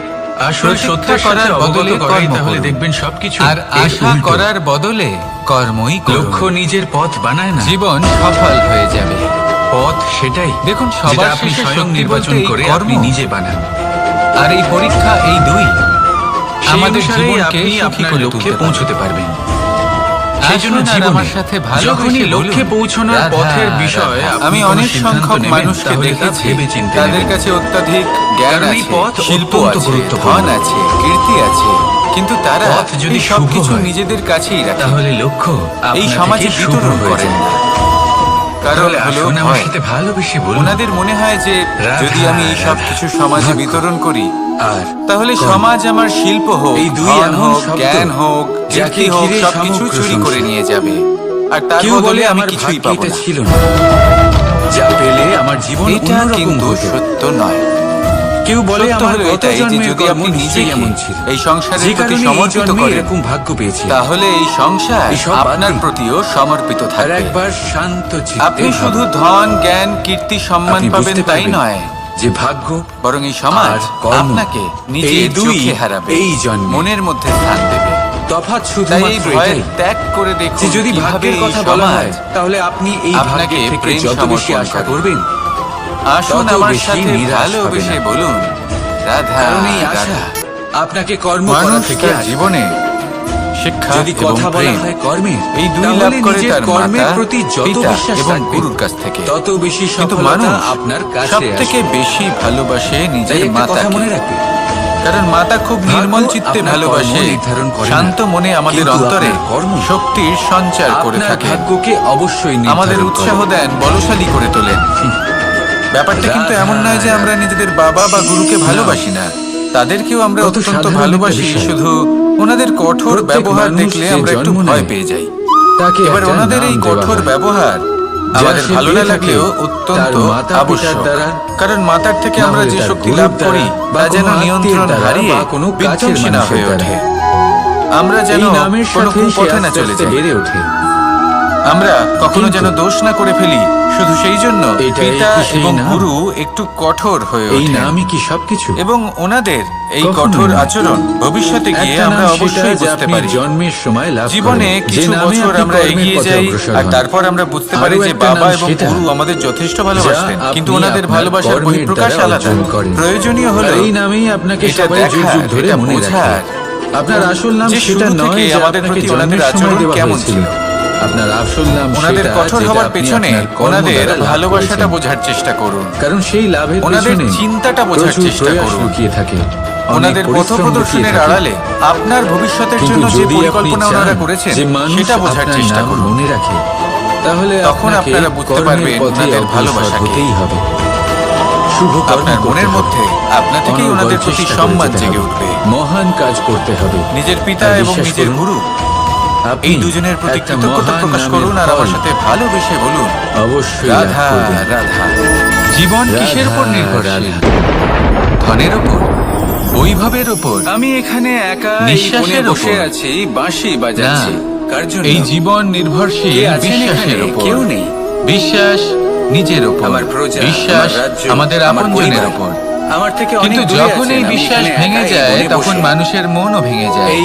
[SPEAKER 2] আসল
[SPEAKER 1] প্রতীক্ষা
[SPEAKER 2] সত্যের
[SPEAKER 1] করার
[SPEAKER 2] সাথে অবগত
[SPEAKER 1] বদলে
[SPEAKER 2] করাই,
[SPEAKER 1] কর্ম
[SPEAKER 2] তাহলে
[SPEAKER 1] করুন।
[SPEAKER 2] দেখবেন সবকিছু
[SPEAKER 1] আর
[SPEAKER 2] এর
[SPEAKER 1] আশা
[SPEAKER 2] উল্টো।
[SPEAKER 1] করার বদলে কর্মই করুন।
[SPEAKER 2] লক্ষ্য নিজের পথ বানায় না,
[SPEAKER 1] জীবন সফল হয়ে যাবে।
[SPEAKER 2] পথ সেটাই
[SPEAKER 1] দেখুন,
[SPEAKER 2] যেটা
[SPEAKER 1] সবার
[SPEAKER 2] আপনি
[SPEAKER 1] শেষে
[SPEAKER 2] স্বয়ং
[SPEAKER 1] সত্যি
[SPEAKER 2] নির্বাচন
[SPEAKER 1] বলতে এই
[SPEAKER 2] করে
[SPEAKER 1] কর্ম।
[SPEAKER 2] আপনি নিজে বানান।
[SPEAKER 1] আর এই পরীক্ষা, এই দুই
[SPEAKER 2] সেই
[SPEAKER 1] আমাদের
[SPEAKER 2] অনুসারেই
[SPEAKER 1] জীবনকে
[SPEAKER 2] আপনি
[SPEAKER 1] সুখী
[SPEAKER 2] আপনার
[SPEAKER 1] করে
[SPEAKER 2] লক্ষ্যে
[SPEAKER 1] তুলতে
[SPEAKER 2] পৌঁছতে পারবেন। সেই
[SPEAKER 1] আসুন
[SPEAKER 2] জন্য
[SPEAKER 1] আর
[SPEAKER 2] জীবনে
[SPEAKER 1] আমার সাথে ভালোবেসে
[SPEAKER 2] যখনই
[SPEAKER 1] বলুন,
[SPEAKER 2] লক্ষ্যে পৌঁছানোর
[SPEAKER 1] রাধা,
[SPEAKER 2] পথের বিষয়ে
[SPEAKER 1] রাধা।
[SPEAKER 2] আপনি
[SPEAKER 1] আমি
[SPEAKER 2] কোনো
[SPEAKER 1] অনেক
[SPEAKER 2] সিদ্ধান্ত
[SPEAKER 1] সংখ্যক
[SPEAKER 2] নেবেন,
[SPEAKER 1] মানুষকে
[SPEAKER 2] তাহলে তা
[SPEAKER 1] দেখেছি,
[SPEAKER 2] ভেবেচিন্তে
[SPEAKER 1] তাদের
[SPEAKER 2] নেবেন।
[SPEAKER 1] কাছে অত্যাধিক জ্ঞান
[SPEAKER 2] কারণ এই
[SPEAKER 1] আছে,
[SPEAKER 2] পথ
[SPEAKER 1] শিল্প
[SPEAKER 2] অত্যন্ত
[SPEAKER 1] আছে,
[SPEAKER 2] গুরুত্বপূর্ণ।
[SPEAKER 1] ধন আছে, কীর্তি আছে, কিন্তু তারা
[SPEAKER 2] পথ যদি
[SPEAKER 1] এই
[SPEAKER 2] শুভ
[SPEAKER 1] সবকিছু
[SPEAKER 2] হয়,
[SPEAKER 1] নিজেদের কাছেই রাখে,
[SPEAKER 2] তাহলে লক্ষ্য
[SPEAKER 1] এই
[SPEAKER 2] আপনা
[SPEAKER 1] সমাজে
[SPEAKER 2] থেকেই শুভ
[SPEAKER 1] বিতরণ
[SPEAKER 2] হয়ে
[SPEAKER 1] করেন
[SPEAKER 2] যায়।
[SPEAKER 1] না। কারণ
[SPEAKER 2] তাহলে
[SPEAKER 1] হলো
[SPEAKER 2] আসুন আমার
[SPEAKER 1] ভয়।
[SPEAKER 2] সাথে ভালোবেসে বলুন,
[SPEAKER 1] ওনাদের মনে হয় যে
[SPEAKER 2] রাধা,
[SPEAKER 1] যদি আমি এই সব
[SPEAKER 2] রাধা,
[SPEAKER 1] কিছু সমাজে
[SPEAKER 2] ভাগ্য।
[SPEAKER 1] বিতরণ করি,
[SPEAKER 2] আর
[SPEAKER 1] তাহলে
[SPEAKER 2] কর্ম।
[SPEAKER 1] সমাজ আমার শিল্প হোক,
[SPEAKER 2] এই দুই
[SPEAKER 1] ধন
[SPEAKER 2] এমন
[SPEAKER 1] হোক,
[SPEAKER 2] শব্দ
[SPEAKER 1] জ্ঞান হোক,
[SPEAKER 2] যাকে
[SPEAKER 1] কীর্তি হোক,
[SPEAKER 2] ঘিরে
[SPEAKER 1] সবকিছু
[SPEAKER 2] সমগ্র
[SPEAKER 1] চুরি করে
[SPEAKER 2] সংসার।
[SPEAKER 1] নিয়ে যাবে। আর তার
[SPEAKER 2] কেউ
[SPEAKER 1] বদলে
[SPEAKER 2] বলে
[SPEAKER 1] আমি
[SPEAKER 2] আমার
[SPEAKER 1] কিছুই
[SPEAKER 2] ভাগ্যে
[SPEAKER 1] পাবো
[SPEAKER 2] এটা
[SPEAKER 1] না।
[SPEAKER 2] ছিল না, যা পেলে আমার জীবন
[SPEAKER 1] এটা
[SPEAKER 2] অন্যরকম
[SPEAKER 1] কিন্তু
[SPEAKER 2] হতো।
[SPEAKER 1] সত্য নয়।
[SPEAKER 2] কেউ বলে
[SPEAKER 1] সত্য
[SPEAKER 2] আমার
[SPEAKER 1] হলো
[SPEAKER 2] গত
[SPEAKER 1] এটাই যে
[SPEAKER 2] জন্মের
[SPEAKER 1] যদি
[SPEAKER 2] কর্ম
[SPEAKER 1] আপনি
[SPEAKER 2] নিশ্চয়ই
[SPEAKER 1] নিজেকে
[SPEAKER 2] এমন ছিল,
[SPEAKER 1] এই সংসারের
[SPEAKER 2] যে
[SPEAKER 1] প্রতি
[SPEAKER 2] কারণে এই
[SPEAKER 1] সমর্পিত
[SPEAKER 2] জন্মে
[SPEAKER 1] করেন,
[SPEAKER 2] এরকম ভাগ্য পেয়েছি।
[SPEAKER 1] তাহলে এই সংসার
[SPEAKER 2] এসব বাদ
[SPEAKER 1] আপনার
[SPEAKER 2] দিন।
[SPEAKER 1] প্রতিও সমর্পিত
[SPEAKER 2] আর
[SPEAKER 1] থাকবে।
[SPEAKER 2] একবার শান্ত চিত্তে
[SPEAKER 1] আপনি
[SPEAKER 2] ভাবুন।
[SPEAKER 1] শুধু ধন, জ্ঞান, কীর্তি, সম্মান
[SPEAKER 2] আপনি
[SPEAKER 1] পাবেন
[SPEAKER 2] বুঝতে
[SPEAKER 1] তাই
[SPEAKER 2] পারবেন
[SPEAKER 1] নয়,
[SPEAKER 2] যে ভাগ্য
[SPEAKER 1] বরং এই সমাজ
[SPEAKER 2] আর কর্ম,
[SPEAKER 1] আপনাকে নিজের
[SPEAKER 2] এই দুই
[SPEAKER 1] চোখে হারাবে,
[SPEAKER 2] এই জন্মে।
[SPEAKER 1] মনের মধ্যে স্থান দেবে।
[SPEAKER 2] তফাৎ
[SPEAKER 1] তাই এই
[SPEAKER 2] শুধুমাত্র
[SPEAKER 1] ভয়
[SPEAKER 2] এটাই
[SPEAKER 1] ত্যাগ করে দেখুন
[SPEAKER 2] যে যদি
[SPEAKER 1] কিভাবে
[SPEAKER 2] ভাগ্যের
[SPEAKER 1] এই
[SPEAKER 2] কথা বলা হয়,
[SPEAKER 1] সমাজ
[SPEAKER 2] তাহলে আপনি এই
[SPEAKER 1] আপনাকে
[SPEAKER 2] ভাগ্যের থেকে
[SPEAKER 1] প্রেম
[SPEAKER 2] যত বেশি
[SPEAKER 1] সমর্পণ
[SPEAKER 2] আশা
[SPEAKER 1] করে।
[SPEAKER 2] করবেন,
[SPEAKER 1] আসুন
[SPEAKER 2] তত
[SPEAKER 1] আমার
[SPEAKER 2] বেশি
[SPEAKER 1] সাথে
[SPEAKER 2] নিরাশ
[SPEAKER 1] ভালোবেসে
[SPEAKER 2] হবে না।
[SPEAKER 1] বলুন, রাধা,
[SPEAKER 2] কারণ এই আশা
[SPEAKER 1] রাধা।
[SPEAKER 2] আপনাকে কর্ম করা
[SPEAKER 1] মানুষ
[SPEAKER 2] থেকে
[SPEAKER 1] তার
[SPEAKER 2] আটকায়।
[SPEAKER 1] জীবনে শিক্ষা
[SPEAKER 2] যদি
[SPEAKER 1] এবং
[SPEAKER 2] কথা বলা
[SPEAKER 1] প্রেম
[SPEAKER 2] হয় কর্মের,
[SPEAKER 1] এই দুই
[SPEAKER 2] তাহলে
[SPEAKER 1] লাভ করে
[SPEAKER 2] নিজের
[SPEAKER 1] তার
[SPEAKER 2] কর্মের
[SPEAKER 1] মাতা,
[SPEAKER 2] প্রতি যত
[SPEAKER 1] পিতা
[SPEAKER 2] বিশ্বাস
[SPEAKER 1] এবং
[SPEAKER 2] রাখবেন,
[SPEAKER 1] গুরুর কাছ থেকে,
[SPEAKER 2] তত বেশি
[SPEAKER 1] কিন্তু
[SPEAKER 2] সফলতা
[SPEAKER 1] মানুষ
[SPEAKER 2] আপনার কাছে
[SPEAKER 1] সব থেকে
[SPEAKER 2] আসবে।
[SPEAKER 1] বেশি ভালোবাসে
[SPEAKER 2] তাই
[SPEAKER 1] নিজের
[SPEAKER 2] একটা কথা
[SPEAKER 1] মাতাকে।
[SPEAKER 2] মনে রাখবেন,
[SPEAKER 1] কারণ মাতা খুব
[SPEAKER 2] ভাগ্য
[SPEAKER 1] নির্মল চিত্তে
[SPEAKER 2] আপনার
[SPEAKER 1] ভালোবাসে,
[SPEAKER 2] কর্ম নির্ধারণ করে না,
[SPEAKER 1] শান্ত মনে আমাদের
[SPEAKER 2] কিন্তু
[SPEAKER 1] অন্তরে
[SPEAKER 2] আপনার কর্ম
[SPEAKER 1] শক্তির সঞ্চার করে
[SPEAKER 2] আপনার
[SPEAKER 1] থাকে,
[SPEAKER 2] ভাগ্যকে অবশ্যই নির্ধারণ
[SPEAKER 1] আমাদের
[SPEAKER 2] করে।
[SPEAKER 1] উৎসাহ দেন, বলশালী করে তোলেন। ব্যাপারটা কিন্তু
[SPEAKER 2] রাধা,
[SPEAKER 1] এমন নয় যে আমরা নিজেদের বাবা বা গুরুকে ভালোবাসি না, তাদেরকেও আমরা
[SPEAKER 2] কত
[SPEAKER 1] অত্যন্ত
[SPEAKER 2] সাধারণ
[SPEAKER 1] ভালোবাসি,
[SPEAKER 2] একটা বিষয়।
[SPEAKER 1] শুধু ওনাদের কঠোর
[SPEAKER 2] প্রত্যেক
[SPEAKER 1] ব্যবহার
[SPEAKER 2] মানুষ
[SPEAKER 1] দেখলে
[SPEAKER 2] যে
[SPEAKER 1] আমরা একটু
[SPEAKER 2] জন্ম
[SPEAKER 1] ভয়
[SPEAKER 2] নেয়,
[SPEAKER 1] পেয়ে যাই।
[SPEAKER 2] তাকে
[SPEAKER 1] এবার
[SPEAKER 2] একটা
[SPEAKER 1] ওনাদের এই
[SPEAKER 2] নাম দেওয়া
[SPEAKER 1] কঠোর
[SPEAKER 2] হয়।
[SPEAKER 1] ব্যবহার
[SPEAKER 2] যা
[SPEAKER 1] আমাদের
[SPEAKER 2] সে
[SPEAKER 1] ভালো
[SPEAKER 2] পেয়ে
[SPEAKER 1] না লাগলেও
[SPEAKER 2] থাকে
[SPEAKER 1] অত্যন্ত
[SPEAKER 2] তার মাতা-পিতার
[SPEAKER 1] আবশ্যক।
[SPEAKER 2] দ্বারা,
[SPEAKER 1] কারণ মাতার থেকে
[SPEAKER 2] না
[SPEAKER 1] আমরা
[SPEAKER 2] হলে
[SPEAKER 1] যে
[SPEAKER 2] তার
[SPEAKER 1] শক্তি
[SPEAKER 2] গুরুর
[SPEAKER 1] লাভ
[SPEAKER 2] দ্বারা,
[SPEAKER 1] করি
[SPEAKER 2] বা
[SPEAKER 1] তা যেন
[SPEAKER 2] কোনো
[SPEAKER 1] নিয়ন্ত্রণ
[SPEAKER 2] আত্মীয়ের দ্বারা,
[SPEAKER 1] হারিয়ে
[SPEAKER 2] বা কোনো কাছের
[SPEAKER 1] বিধ্বংসী না
[SPEAKER 2] মানুষের
[SPEAKER 1] হয়ে
[SPEAKER 2] দ্বারা।
[SPEAKER 1] ওঠে। আমরা যেন
[SPEAKER 2] এই নামের
[SPEAKER 1] কোনো
[SPEAKER 2] সাথে সে
[SPEAKER 1] কুপথে না
[SPEAKER 2] আস্তে
[SPEAKER 1] চলে
[SPEAKER 2] আস্তে
[SPEAKER 1] যাই,
[SPEAKER 2] বেড়ে ওঠে।
[SPEAKER 1] আমরা কখনো
[SPEAKER 2] কিন্তু
[SPEAKER 1] যেন দোষ না করে ফেলি, শুধু সেই জন্য
[SPEAKER 2] এটাই
[SPEAKER 1] পিতা
[SPEAKER 2] কি সেই
[SPEAKER 1] এবং
[SPEAKER 2] নাম?
[SPEAKER 1] গুরু একটু কঠোর হয়ে
[SPEAKER 2] এই
[SPEAKER 1] ওঠে,
[SPEAKER 2] নামই কি সবকিছু?
[SPEAKER 1] এবং ওনাদের এই
[SPEAKER 2] কখনোই
[SPEAKER 1] কঠোর
[SPEAKER 2] নয়।
[SPEAKER 1] আচরণ ভবিষ্যতে গিয়ে
[SPEAKER 2] একটা
[SPEAKER 1] আমরা
[SPEAKER 2] নাম
[SPEAKER 1] অবশ্যই
[SPEAKER 2] সেটা যে
[SPEAKER 1] বুঝতে
[SPEAKER 2] আপনি
[SPEAKER 1] পারি।
[SPEAKER 2] জন্মের সময় লাভ
[SPEAKER 1] জীবনে
[SPEAKER 2] করেন, যে
[SPEAKER 1] কিছু
[SPEAKER 2] নামে
[SPEAKER 1] বছর
[SPEAKER 2] আপনি
[SPEAKER 1] আমরা
[SPEAKER 2] কর্মের
[SPEAKER 1] এগিয়ে
[SPEAKER 2] পথে
[SPEAKER 1] যাই,
[SPEAKER 2] অগ্রসর
[SPEAKER 1] আর
[SPEAKER 2] হন।
[SPEAKER 1] তারপর আমরা বুঝতে
[SPEAKER 2] আরো
[SPEAKER 1] পারি যে
[SPEAKER 2] একটা
[SPEAKER 1] বাবা
[SPEAKER 2] নাম
[SPEAKER 1] এবং
[SPEAKER 2] সেটা,
[SPEAKER 1] গুরু আমাদের যথেষ্ট
[SPEAKER 2] যা
[SPEAKER 1] ভালোবাসতেন,
[SPEAKER 2] আপনি
[SPEAKER 1] কিন্তু ওনাদের
[SPEAKER 2] আপনার
[SPEAKER 1] ভালোবাসার
[SPEAKER 2] কর্মের
[SPEAKER 1] বহিঃপ্রকাশ
[SPEAKER 2] দ্বারা
[SPEAKER 1] আলাদা।
[SPEAKER 2] অর্জন করেন।
[SPEAKER 1] প্রয়োজনীয় হলো
[SPEAKER 2] আর এই নামেই আপনাকে
[SPEAKER 1] এটা
[SPEAKER 2] সবাই যুগ
[SPEAKER 1] দেখার,
[SPEAKER 2] যুগ ধরে
[SPEAKER 1] এটা
[SPEAKER 2] মনে
[SPEAKER 1] বোঝার
[SPEAKER 2] রাখে। আপনার আসল নাম
[SPEAKER 1] যে
[SPEAKER 2] সেটা
[SPEAKER 1] শুরু
[SPEAKER 2] নয়
[SPEAKER 1] থেকে
[SPEAKER 2] যে
[SPEAKER 1] আমাদের
[SPEAKER 2] আপনাকে
[SPEAKER 1] প্রতি ওনাদের
[SPEAKER 2] জন্মের সময়
[SPEAKER 1] আচরণ
[SPEAKER 2] দেওয়া
[SPEAKER 1] কেমন
[SPEAKER 2] হয়েছিল।
[SPEAKER 1] ছিল।
[SPEAKER 2] আপনার আসল নাম
[SPEAKER 1] ওনাদের
[SPEAKER 2] সেটা
[SPEAKER 1] কঠোর
[SPEAKER 2] যেটা
[SPEAKER 1] হবার
[SPEAKER 2] আপনি
[SPEAKER 1] পেছনে
[SPEAKER 2] আপনার কর্ম
[SPEAKER 1] ওনাদের
[SPEAKER 2] দ্বারা লাভ
[SPEAKER 1] ভালোবাসাটা
[SPEAKER 2] করেছেন।
[SPEAKER 1] বোঝার চেষ্টা করুন,
[SPEAKER 2] কারণ সেই লাভের
[SPEAKER 1] ওনাদের
[SPEAKER 2] পেছনে
[SPEAKER 1] চিন্তাটা বোঝার
[SPEAKER 2] প্রচুর
[SPEAKER 1] চেষ্টা
[SPEAKER 2] প্রয়াস
[SPEAKER 1] করুন।
[SPEAKER 2] লুকিয়ে থাকে,
[SPEAKER 1] ওনাদের
[SPEAKER 2] অনেক
[SPEAKER 1] পথ
[SPEAKER 2] পরিশ্রম
[SPEAKER 1] প্রদর্শনের
[SPEAKER 2] লুকিয়ে থাকে।
[SPEAKER 1] আড়ালে আপনার ভবিষ্যতের
[SPEAKER 2] কিন্তু
[SPEAKER 1] জন্য যে
[SPEAKER 2] যদি আপনি
[SPEAKER 1] পরিকল্পনা
[SPEAKER 2] চান
[SPEAKER 1] ওনারা করেছেন
[SPEAKER 2] যে মানুষ
[SPEAKER 1] সেটা বোঝার
[SPEAKER 2] আপনার
[SPEAKER 1] চেষ্টা
[SPEAKER 2] নাম
[SPEAKER 1] করুন,
[SPEAKER 2] মনে রাখে, তাহলে
[SPEAKER 1] তখন
[SPEAKER 2] আপনাকে
[SPEAKER 1] আপনারা বুঝতে
[SPEAKER 2] কর্মের
[SPEAKER 1] পারবেন
[SPEAKER 2] পথে
[SPEAKER 1] ওনাদের
[SPEAKER 2] অগ্রসর
[SPEAKER 1] ভালোবাসাকে।
[SPEAKER 2] হতেই হবে। শুভ কর্ম
[SPEAKER 1] আপনার
[SPEAKER 2] করতে
[SPEAKER 1] মনের
[SPEAKER 2] হবে।
[SPEAKER 1] মধ্যে আপনা থেকেই
[SPEAKER 2] অনর্গল
[SPEAKER 1] ওনাদের প্রতি
[SPEAKER 2] চেষ্টা করে
[SPEAKER 1] সম্মান
[SPEAKER 2] যেতে
[SPEAKER 1] জেগে
[SPEAKER 2] হবে।
[SPEAKER 1] উঠবে।
[SPEAKER 2] মহান কাজ করতে হবে।
[SPEAKER 1] নিজের পিতা
[SPEAKER 2] আর
[SPEAKER 1] এবং
[SPEAKER 2] বিশ্বাস
[SPEAKER 1] নিজের
[SPEAKER 2] করুন,
[SPEAKER 1] গুরু
[SPEAKER 2] আপনি
[SPEAKER 1] এই দুজনের প্রতি
[SPEAKER 2] একটা
[SPEAKER 1] কৃতজ্ঞতা
[SPEAKER 2] মহান
[SPEAKER 1] প্রকাশ
[SPEAKER 2] নামের
[SPEAKER 1] করুন, আর আমার
[SPEAKER 2] ফল
[SPEAKER 1] সাথে ভালোবেসে বলুন,
[SPEAKER 2] অবশ্যই লাভ
[SPEAKER 1] রাধা,
[SPEAKER 2] করবেন।
[SPEAKER 1] রাধা। জীবন কিসের উপর
[SPEAKER 2] রাধা,
[SPEAKER 1] নির্ভরশীল?
[SPEAKER 2] রাধা।
[SPEAKER 1] ধনের উপর, বৈভবের উপর,
[SPEAKER 3] আমি এখানে একা এই
[SPEAKER 1] নিঃশ্বাসের
[SPEAKER 3] কোণে বসে
[SPEAKER 1] ওপর।
[SPEAKER 3] আছি, বাঁশি বাজাচ্ছি। কার জন্য?
[SPEAKER 1] এই জীবন নির্ভরশীল
[SPEAKER 3] কে আছেন
[SPEAKER 1] বিশ্বাসের
[SPEAKER 3] এখানে?
[SPEAKER 1] উপর।
[SPEAKER 3] কেউ নেই।
[SPEAKER 1] বিশ্বাস নিজের উপর,
[SPEAKER 3] আমার প্রজা,
[SPEAKER 1] বিশ্বাস
[SPEAKER 3] আমার রাজ্য,
[SPEAKER 1] আমাদের
[SPEAKER 3] আমার
[SPEAKER 1] আপনজনের
[SPEAKER 3] পরিবার।
[SPEAKER 1] উপর।
[SPEAKER 3] আমার থেকে অনেক
[SPEAKER 1] কিন্তু
[SPEAKER 3] দূরে
[SPEAKER 1] যখন
[SPEAKER 3] আছেন,
[SPEAKER 1] এই
[SPEAKER 3] আমি
[SPEAKER 1] বিশ্বাস
[SPEAKER 3] এখানে
[SPEAKER 1] ভেঙে
[SPEAKER 3] একা এই
[SPEAKER 1] যায়,
[SPEAKER 3] কোণে
[SPEAKER 1] তখন
[SPEAKER 3] বসে।
[SPEAKER 1] মানুষের মনও ভেঙে যায়।
[SPEAKER 3] এই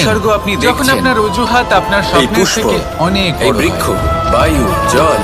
[SPEAKER 3] উপসর্গ আপনি
[SPEAKER 1] যখন
[SPEAKER 3] দেখছেন।
[SPEAKER 1] আপনার অজুহাত আপনার
[SPEAKER 3] এই
[SPEAKER 1] স্বপ্নের
[SPEAKER 3] পুষ্প,
[SPEAKER 1] থেকে অনেক
[SPEAKER 3] এই
[SPEAKER 1] বড়
[SPEAKER 3] বৃক্ষ,
[SPEAKER 1] হয়।
[SPEAKER 3] বায়ু, জল,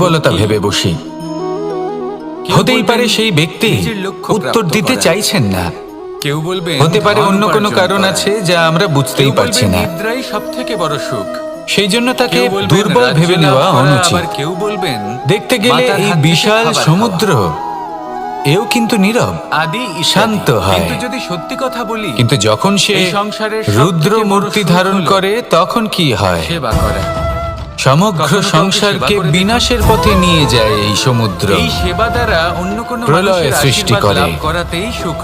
[SPEAKER 1] দুর্বলতা ভেবে বসি। হতেই পারে সেই ব্যক্তি
[SPEAKER 3] নিজের লক্ষ্য
[SPEAKER 1] উত্তর
[SPEAKER 3] প্রাপ্ত
[SPEAKER 1] দিতে
[SPEAKER 3] করা।
[SPEAKER 1] চাইছেন না,
[SPEAKER 3] কেউ বলবেন
[SPEAKER 1] হতে পারে
[SPEAKER 3] ধন
[SPEAKER 1] অন্য কোনো
[SPEAKER 3] উপার্জন
[SPEAKER 1] কারণ
[SPEAKER 3] করা।
[SPEAKER 1] আছে যা আমরা বুঝতেই পারছি না।
[SPEAKER 3] নিদ্রাই সবথেকে বড় সুখ।
[SPEAKER 1] সেই জন্য তাকে
[SPEAKER 3] কেউ বলবেন
[SPEAKER 1] দুর্বল
[SPEAKER 3] রাজ্য
[SPEAKER 1] ভেবে
[SPEAKER 3] লাভ
[SPEAKER 1] নেওয়া
[SPEAKER 3] করা,
[SPEAKER 1] অনুচিত।
[SPEAKER 3] আবার কেউ বলবেন
[SPEAKER 1] দেখতে গেলে
[SPEAKER 3] মাতার
[SPEAKER 1] এই
[SPEAKER 3] হাত থেকে
[SPEAKER 1] বিশাল
[SPEAKER 3] খাবার
[SPEAKER 1] সমুদ্র এও কিন্তু নীরব,
[SPEAKER 3] আদি ইত্যাদি।
[SPEAKER 1] শান্ত হয়।
[SPEAKER 3] কিন্তু যদি সত্যি কথা বলি,
[SPEAKER 1] কিন্তু যখন সে
[SPEAKER 3] এই সংসারের সবথেকে
[SPEAKER 1] রুদ্র
[SPEAKER 3] বড়
[SPEAKER 1] মূর্তি
[SPEAKER 3] সুখ
[SPEAKER 1] ধারণ
[SPEAKER 3] হলো
[SPEAKER 1] করে তখন কি হয়?
[SPEAKER 3] সেবা করা।
[SPEAKER 1] সমগ্র
[SPEAKER 3] কখনো কাউকে
[SPEAKER 1] সংসারকে
[SPEAKER 3] সেবা করে
[SPEAKER 1] বিনাশের পথে নিয়ে যায় এই সমুদ্র।
[SPEAKER 3] এই সেবা দ্বারা অন্য কোনো
[SPEAKER 1] প্রলয়
[SPEAKER 3] মানুষের
[SPEAKER 1] সৃষ্টি
[SPEAKER 3] আশীর্বাদ
[SPEAKER 1] করে।
[SPEAKER 3] লাভ করাতেই সুখ